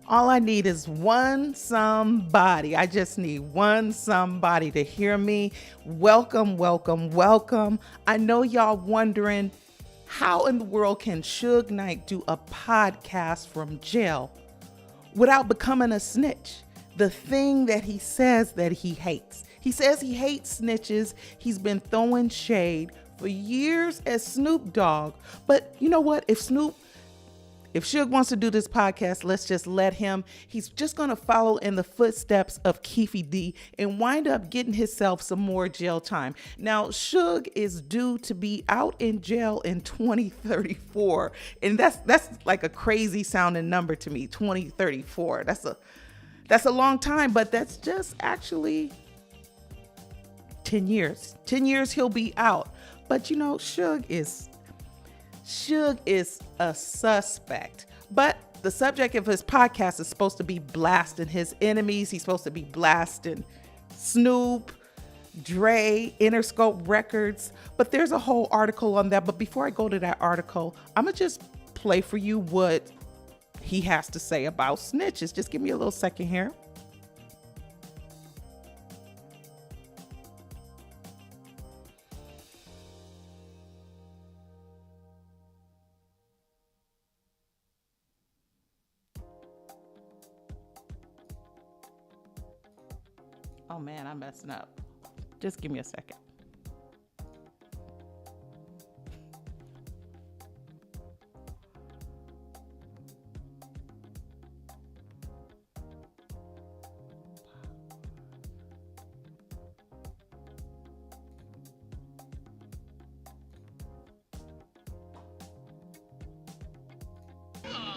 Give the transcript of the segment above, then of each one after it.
All I need is one somebody. I just need one somebody to hear me. Welcome, welcome, welcome. I know y'all wondering, how in the world can Suge Knight do a podcast from jail without becoming a snitch? The thing that he says that he hates. He says he hates snitches. He's been throwing shade for years as Snoop Dogg. But you know what? If Suge wants to do this podcast, let's just let him. He's just going to follow in the footsteps of Keefe D and wind up getting himself some more jail time. Now, Suge is due to be out in jail in 2034. And that's like a crazy sounding number to me, 2034. That's a long time, but that's just actually 10 years. 10 years he'll be out. But you know, Suge is a suspect, but the subject of his podcast is supposed to be blasting his enemies. He's supposed to be blasting Snoop, Dre, Interscope Records, but there's a whole article on that. But before I go to that article, I'm gonna just play for you what he has to say about snitches. Just give me a little second here. Oh man, I'm messing up. Just give me a second.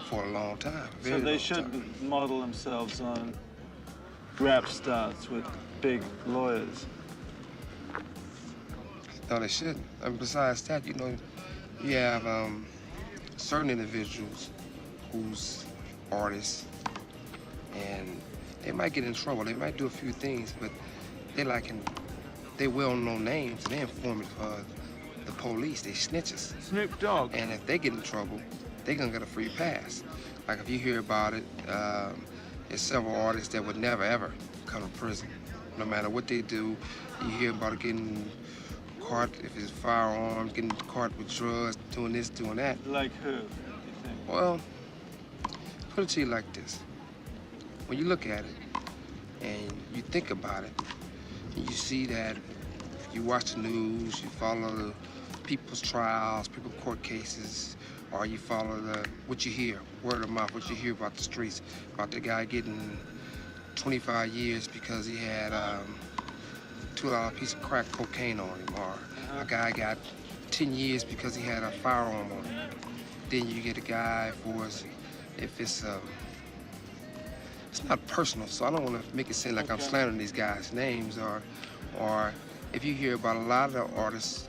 For a long time. So they shouldn't model themselves on rap stars with big lawyers. No, they shouldn't. And besides that, you know, you have certain individuals who's artists, and they might get in trouble. They might do a few things, but they well-known names, and they inform the police. They snitches. Snoop Dogg. And if they get in trouble, they're gonna get a free pass. Like if you hear about it, there's several artists that would never ever come to prison. No matter what they do, you hear about it getting caught, if it's firearms, getting caught with drugs, doing this, doing that. Like who, you think? Well, put it to you like this. When you look at it and you think about it, and you see that you watch the news, you follow the people's trials, people's court cases, or you follow what you hear, word of mouth, what you hear about the streets, about the guy getting 25 years because he had $2 piece of crack cocaine on him, or a guy got 10 years because he had a firearm on him. Then you get a guy if it's not personal, so I don't want to make it seem like I'm slandering these guys' names, or if you hear about a lot of the artists,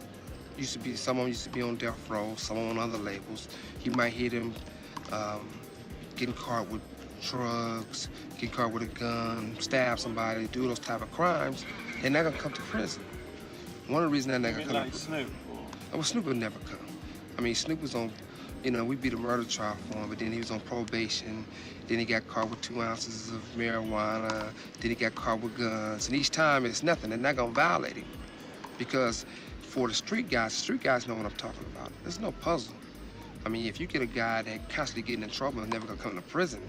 some of them used to be on death row, some on other labels. You might hear them getting caught with drugs, getting caught with a gun, stab somebody, do those type of crimes. They're not gonna come to prison. One of the reasons they're not gonna come like to prison. Snoop? Well, Snoop would never come. I mean, Snoop was on, we beat a murder trial for him, but then he was on probation. Then he got caught with 2 ounces of marijuana. Then he got caught with guns. And each time it's nothing. They're not gonna violate him. Because for the street guys know what I'm talking about. There's no puzzle. I mean, if you get a guy that constantly getting in trouble and never gonna come to prison,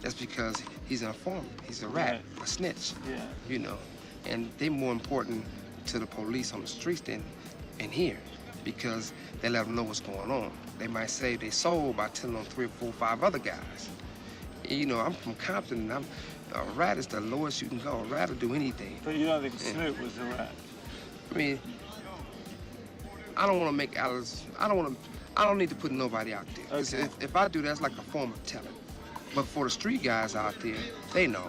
that's because he's an informant. He's a rat, a snitch, And they're more important to the police on the streets than in here, because they let them know what's going on. They might say they sold by telling on 3 or 4 or 5 other guys. I'm from Compton, and a rat is the lowest you can go. A rat will do anything. But you don't think Snoop was a rat? I mean, I don't want to make Alice. I don't need to put nobody out there. Okay. If I do, that's like a form of telling. But for the street guys out there, they know.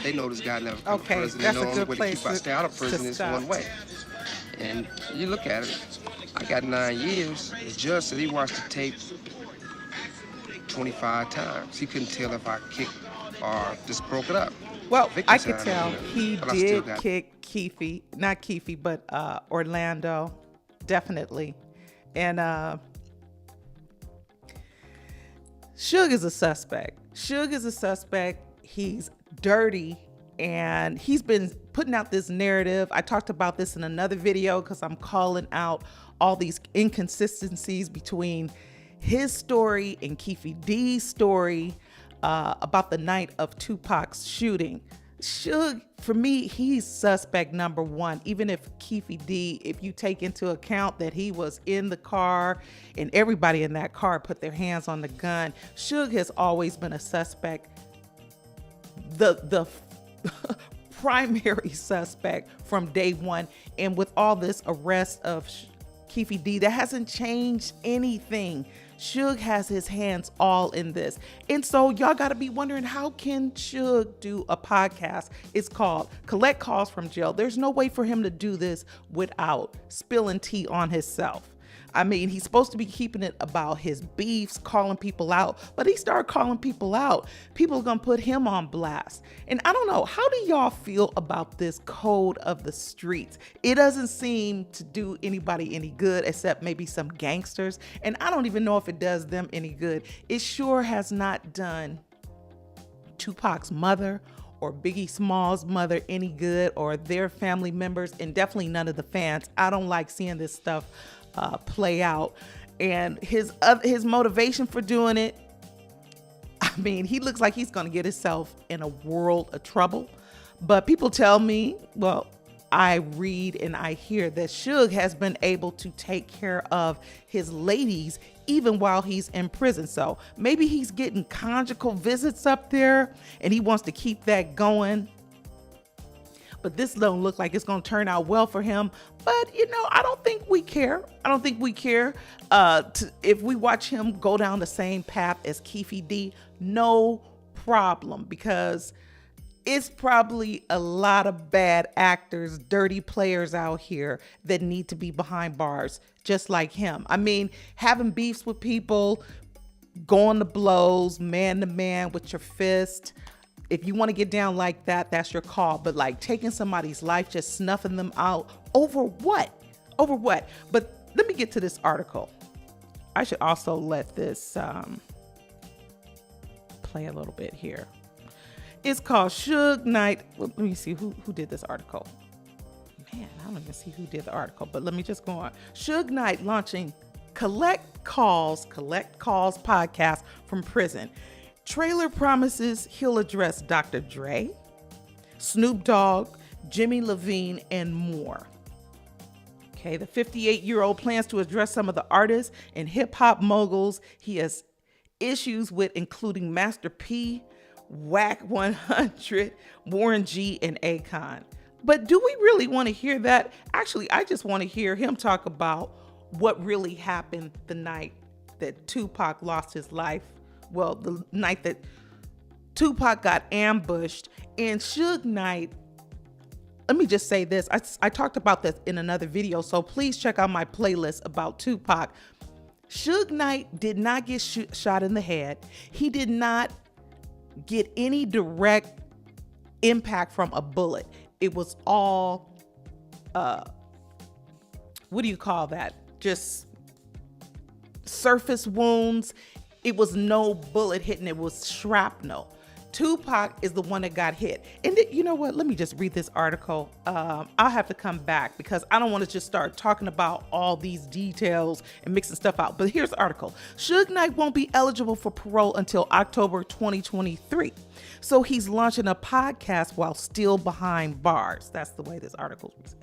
They know this guy never come to prison. They that's know a the only good way to place keep us stay out of prison to is stop. one way. And you look at it, I got 9 years. The judge said he watched the tape 25 times. He couldn't tell if I kicked or just broke it up. Well, Victor I said could tell didn't, he but I still did got- kick Keefe, not Keefe, but Orlando, definitely. And Suge is a suspect. Suge is a suspect. He's dirty, and he's been putting out this narrative. I talked about this in another video because I'm calling out all these inconsistencies between his story and Keefe D's story about the night of Tupac's shooting. Suge, for me, he's suspect number one. Even if Keefe D, if you take into account that he was in the car and everybody in that car put their hands on the gun, Suge has always been a suspect. The primary suspect from day one. And with all this arrest of Keefe D, that hasn't changed anything. Suge has his hands all in this. And so y'all got to be wondering, how can Suge do a podcast? It's called Collect Calls from Jail. There's no way for him to do this without spilling tea on himself. I mean, he's supposed to be keeping it about his beefs, calling people out, but he started calling people out. People are going to put him on blast. And I don't know, how do y'all feel about this code of the streets? It doesn't seem to do anybody any good except maybe some gangsters. And I don't even know if it does them any good. It sure has not done Tupac's mother or Biggie Small's mother any good, or their family members, and definitely none of the fans. I don't like seeing this stuff play out. And his motivation for doing it, I mean, he looks like he's going to get himself in a world of trouble. But people tell me, well, I read and I hear that Suge has been able to take care of his ladies even while he's in prison. So maybe he's getting conjugal visits up there and he wants to keep that going. But this don't look like it's going to turn out well for him. But, you know, I don't think we care. I don't think we care if we watch him go down the same path as Keefe D. No problem, because it's probably a lot of bad actors, dirty players out here that need to be behind bars, just like him. I mean, having beefs with people, going to blows, man to man with your fist. If you want to get down like that, that's your call. But like taking somebody's life, just snuffing them out, over what? Over what? But let me get to this article. I should also let this play a little bit here. It's called Suge Knight. Well, let me see who did this article. Man, I don't even see who did the article, but let me just go on. Suge Knight launching Collect Calls podcast from prison. Trailer promises he'll address Dr. Dre, Snoop Dogg, Jimmy Levine, and more. Okay, the 58-year-old plans to address some of the artists and hip-hop moguls he has issues with, including Master P, Whack 100, Warren G, and Akon. But do we really want to hear that? Actually, I just want to hear him talk about what really happened the night that Tupac lost his life. Well, the night that Tupac got ambushed. And Suge Knight, let me just say this. I talked about this in another video, so please check out my playlist about Tupac. Suge Knight did not get shot in the head. He did not get any direct impact from a bullet. It was all, what do you call that? Just surface wounds. It was no bullet hitting, it was shrapnel. Tupac is the one that got hit. And you know what? Let me just read this article. I'll have to come back because I don't want to just start talking about all these details and mixing stuff out. But here's the article. Suge Knight won't be eligible for parole until October 2023. So he's launching a podcast while still behind bars. That's the way this article is.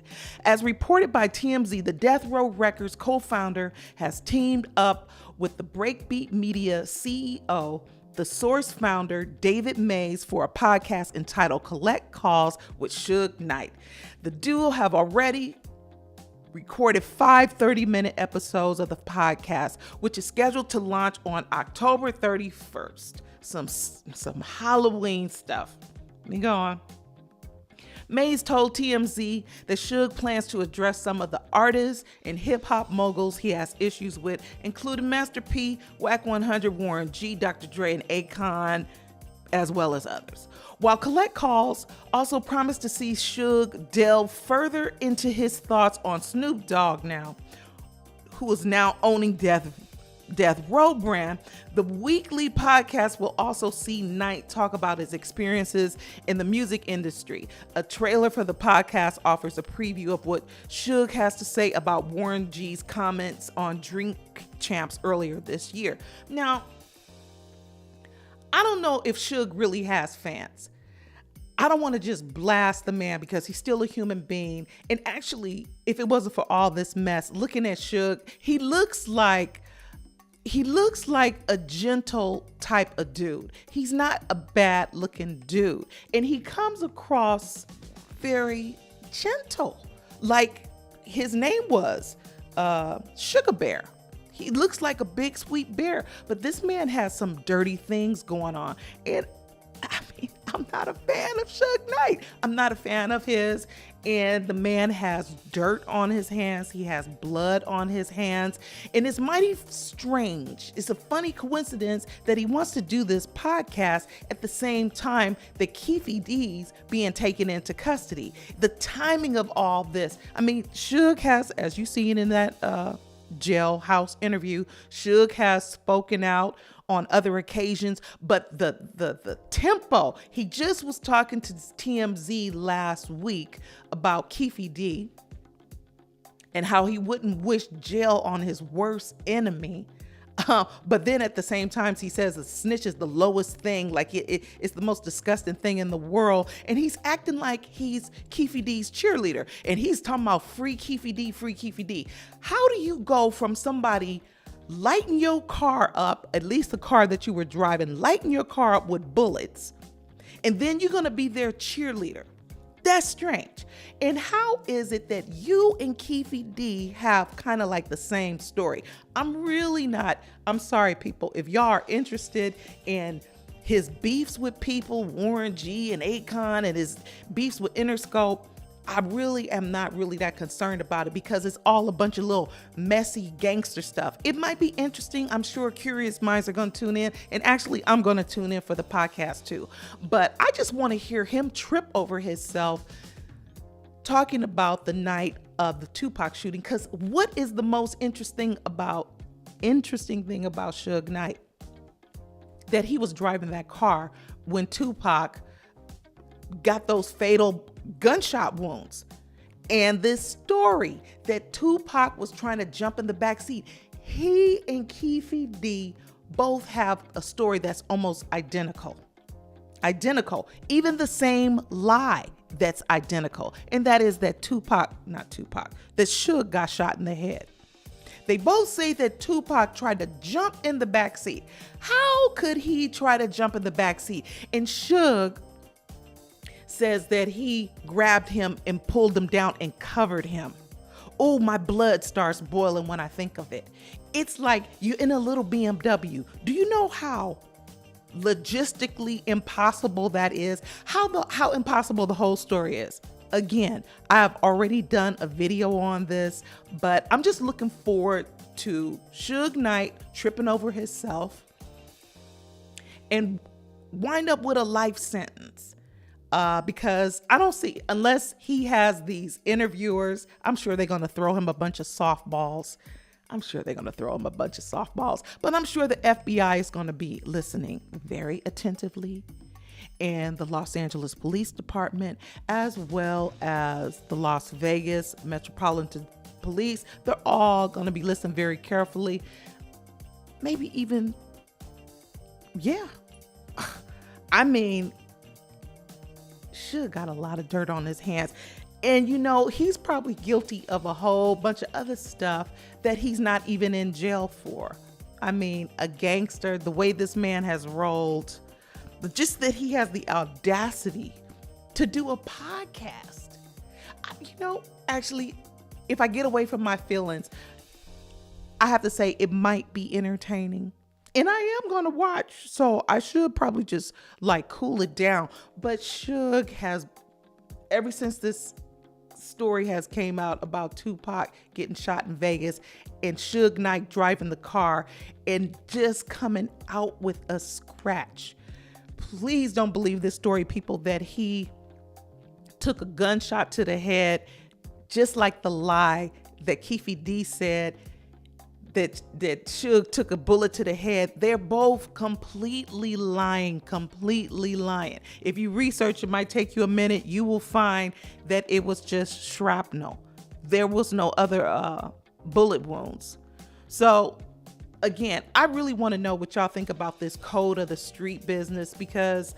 As reported by TMZ, the Death Row Records co-founder has teamed up with the Breakbeat Media CEO, The Source founder, David Mays, for a podcast entitled Collect Calls with Suge Knight. The duo have already recorded 5 30-minute episodes of the podcast, which is scheduled to launch on October 31st. Some Halloween stuff. Let me go on. Mays told TMZ that Suge plans to address some of the artists and hip-hop moguls he has issues with, including Master P, Whack 100, Warren G, Dr. Dre, and Akon, as well as others. While Collect Calls also promised to see Suge delve further into his thoughts on Snoop Dogg now, who is now owning Death Death Row brand. The weekly podcast will also see Knight talk about his experiences in the music industry. A trailer for the podcast offers a preview of what Suge has to say about Warren G's comments on Drink Champs earlier this year. Now, I don't know if Suge really has fans. I don't want to just blast the man because he's still a human being. And actually, if it wasn't for all this mess, looking at Suge, he looks like a gentle type of dude. He's not a bad looking dude. And he comes across very gentle, like his name was Sugar Bear. He looks like a big sweet bear, but this man has some dirty things going on. And I mean, I'm not a fan of Suge Knight. I'm not a fan of his. And the man has dirt on his hands. He has blood on his hands. And it's mighty strange. It's a funny coincidence that he wants to do this podcast at the same time that Keefe D's being taken into custody. The timing of all this. I mean, Suge has, as you seen in that jailhouse interview, Suge has spoken out on other occasions, but the tempo, he just was talking to TMZ last week about Keefe D and how he wouldn't wish jail on his worst enemy. But then at the same time, he says a snitch is the lowest thing, like it's the most disgusting thing in the world. And he's acting like he's Keefe D's cheerleader. And he's talking about free Keefe D, free Keefe D. How do you go from somebody lighting your car up, at least the car that you were driving, lighting your car up with bullets, and then you're going to be their cheerleader? That's strange. And how is it that you and Keefe D have kind of like the same story? I'm sorry, people. If y'all are interested in his beefs with people, Warren G and Akon, and his beefs with Interscope, I really am not really that concerned about it because it's all a bunch of little messy gangster stuff. It might be interesting. I'm sure curious minds are going to tune in. And actually, I'm going to tune in for the podcast too. But I just want to hear him trip over himself talking about the night of the Tupac shooting. Because what is the most interesting thing about Suge Knight? That he was driving that car when Tupac got those fatal gunshot wounds. And this story that Tupac was trying to jump in the back seat, he and Keefe D both have a story that's almost identical. Even the same lie that's identical. And that is that that Suge got shot in the head. They both say that Tupac tried to jump in the back seat. How could he try to jump in the back seat? And Suge says that he grabbed him and pulled him down and covered him. Oh, my blood starts boiling when I think of it. It's like you're in a little BMW. Do you know how logistically impossible that is? How impossible the whole story is? Again, I have already done a video on this, but I'm just looking forward to Suge Knight tripping over himself and wind up with a life sentence. Because I don't see, unless he has these interviewers, I'm sure they're going to throw him a bunch of softballs. But I'm sure the FBI is going to be listening very attentively, and the Los Angeles Police Department, as well as the Las Vegas Metropolitan Police. They're all going to be listening very carefully. Maybe even, I mean, Suge got a lot of dirt on his hands. And he's probably guilty of a whole bunch of other stuff that he's not even in jail for. I mean, a gangster, the way this man has rolled, but just that he has the audacity to do a podcast. Actually, if I get away from my feelings, I have to say it might be entertaining. And I am going to watch, so I should probably just cool it down. But Suge has, ever since this story has came out about Tupac getting shot in Vegas and Suge Knight driving the car and just coming out with a scratch. Please don't believe this story, people, that he took a gunshot to the head, just like the lie that Keefe D said that Suge took a bullet to the head. They're both completely lying. If you research, it might take you a minute. You will find that it was just shrapnel. There was no other bullet wounds. So again, I really want to know what y'all think about this code of the street business, because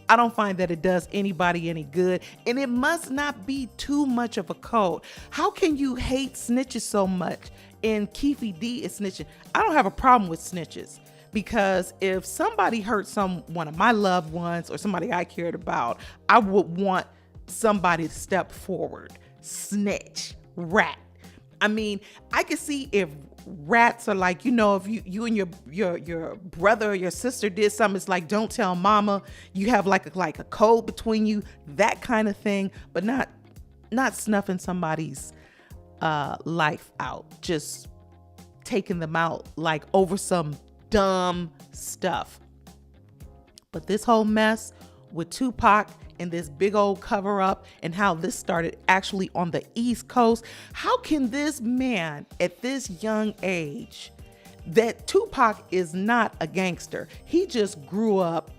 I don't find that it does anybody any good, and it must not be too much of a code. How can you hate snitches so much? And Keefe D is snitching. I don't have a problem with snitches, because if somebody hurt one of my loved ones or somebody I cared about, I would want somebody to step forward. Snitch, rat. I mean, I can see if rats are like, if you and your brother or your sister did something, it's like, don't tell mama. You have like a code between you, that kind of thing, but not snuffing somebody's life out, just taking them out like over some dumb stuff. But this whole mess with Tupac and this big old cover up, and how this started actually on the East Coast. How can this man at this young age, that Tupac is not a gangster, he just grew up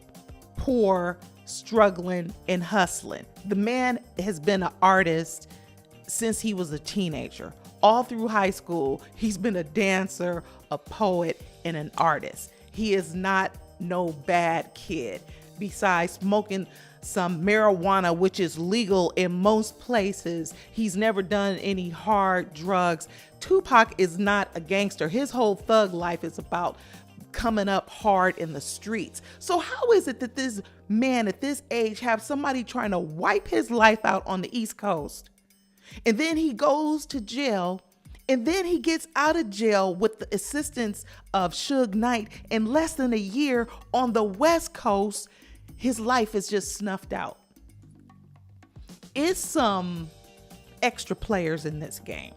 poor, struggling, and hustling. The man has been an artist since he was a teenager. All through high school, he's been a dancer, a poet, and an artist. He is not no bad kid. Besides smoking some marijuana, which is legal in most places, he's never done any hard drugs. Tupac is not a gangster. His whole thug life is about coming up hard in the streets. So how is it that this man at this age have somebody trying to wipe his life out on the East Coast? And then he goes to jail, and then he gets out of jail with the assistance of Suge Knight. In less than a year on the West Coast, his life is just snuffed out. It's some extra players in this game.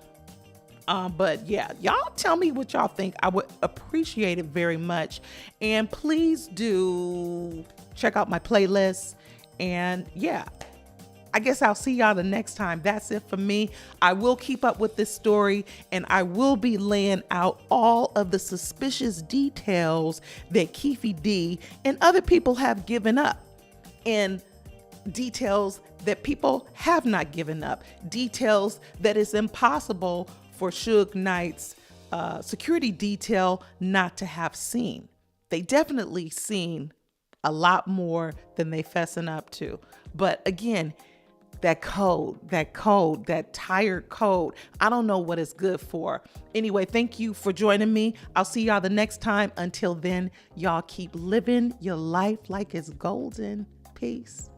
But yeah, y'all tell me what y'all think. I would appreciate it very much. And please do check out my playlist. And yeah, I guess I'll see y'all the next time. That's it for me. I will keep up with this story, and I will be laying out all of the suspicious details that Keefe D and other people have given up, and details that people have not given up, details that it's impossible for Suge Knights security detail not to have seen. They definitely seen a lot more than they fessing up to. But again, that tired code, I don't know what it's good for. Anyway, thank you for joining me. I'll see y'all the next time. Until then, y'all keep living your life like it's golden. Peace.